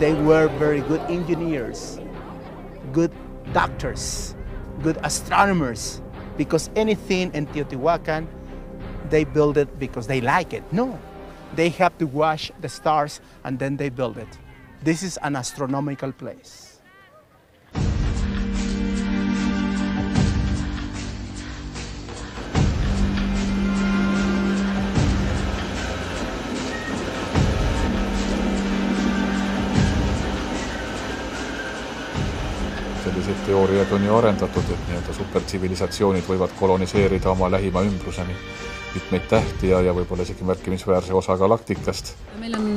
they were very good engineers, good doctors, good astronomers, because anything in Teotihuacan, they build it because they like it. No, they have to watch the stars and then they build it. This is an astronomical place. Sellised teooriad on ju arendatud, et nii-öelda supertsivilisatsioonid võivad koloniseerida oma lähima ümbruseni mitmeid tähti ja võib-olla isegi märkimisväärse osa galaktikast. Meil on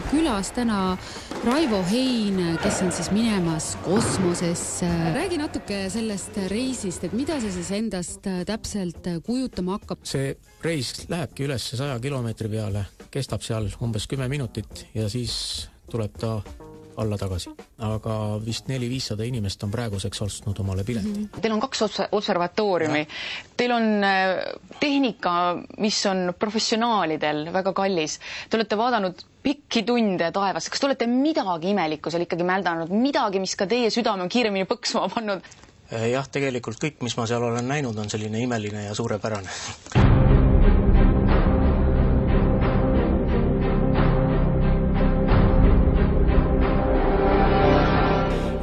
külas täna Raivo Hein, kes on siis minemas kosmosesse. Räägi natuke sellest reisist, et mida see siis endast täpselt kujutama hakkab? See reis lähebki üles 100 kilomeetri peale, kestab seal umbes 10 minutit ja siis tuleb ta alla tagasi. Aga vist 400-500 inimest on praeguseks ostnud omale pileti. Teil on 2 observatooriumi. Teil on tehnika, mis on professionaalidel väga kallis. Te olete vaadanud pikki tunde taevas. Kas te olete midagi imelikku seal ikkagi mäldanud? Midagi, mis ka teie südame on kiiremini põksma pannud? Jah, tegelikult kõik, mis ma seal olen näinud, on selline imeline ja suurepärane.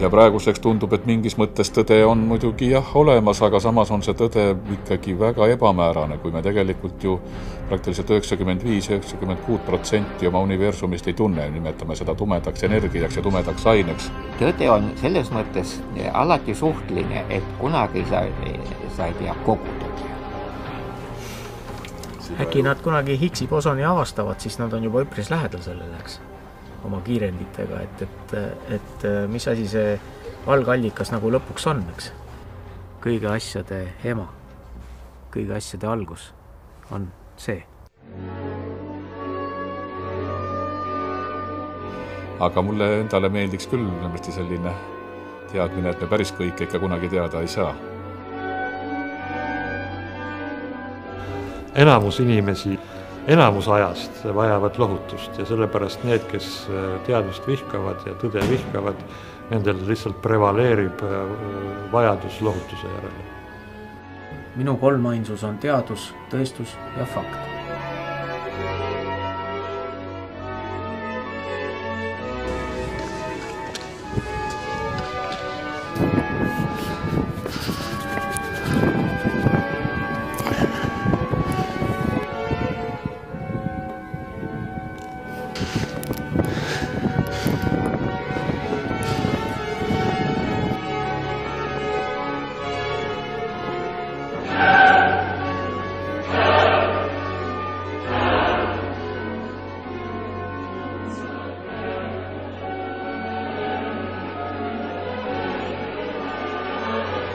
Ja praeguseks tundub, et mingis mõttes tõde on muidugi jah olemas, aga samas on see tõde ikkagi väga ebamäärane, kui me tegelikult ju praktiliselt 95-96% oma universumist ei tunne, nimetame seda tumedaks energiaks ja tumedaks aineks. Tõde on selles mõttes alati suhtline, et kunagi sa ei tea kogu tõde. Äkki nad kunagi Higgsi bosoni avastavad, siis nad on juba üpris lähedal selleks oma kiirenditega, et mis asi see algallikas nagu lõpuks on, eks? Kõige asjade ema, kõige asjade algus on see. Aga mulle endale meeldiks küll selline teadmine, et me päris kõike ikka kunagi teada ei saa. Enamus inimesi enamus ajast vajavad lohutust ja sellepärast need, kes teadmist vihkavad ja tõde vihkavad, nendel lihtsalt prevaleerib vajadus lohutuse järele. Minu kolmainsus on teadus, tõestus ja fakt.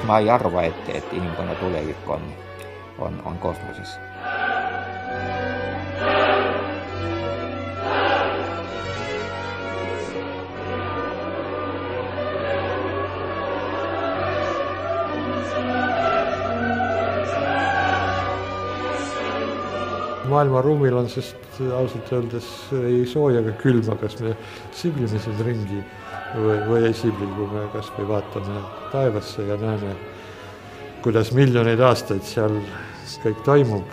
Ma ei arva, et inimkonna tulevik on kosmoses. Maailma ruumil on, sest ausalt öeldes ei sooja ega külma, kas me siblime siin ringi või ei sibli, kui me kas või vaatame taevasse ja näeme, kuidas miljoneid aastaid seal kõik toimub.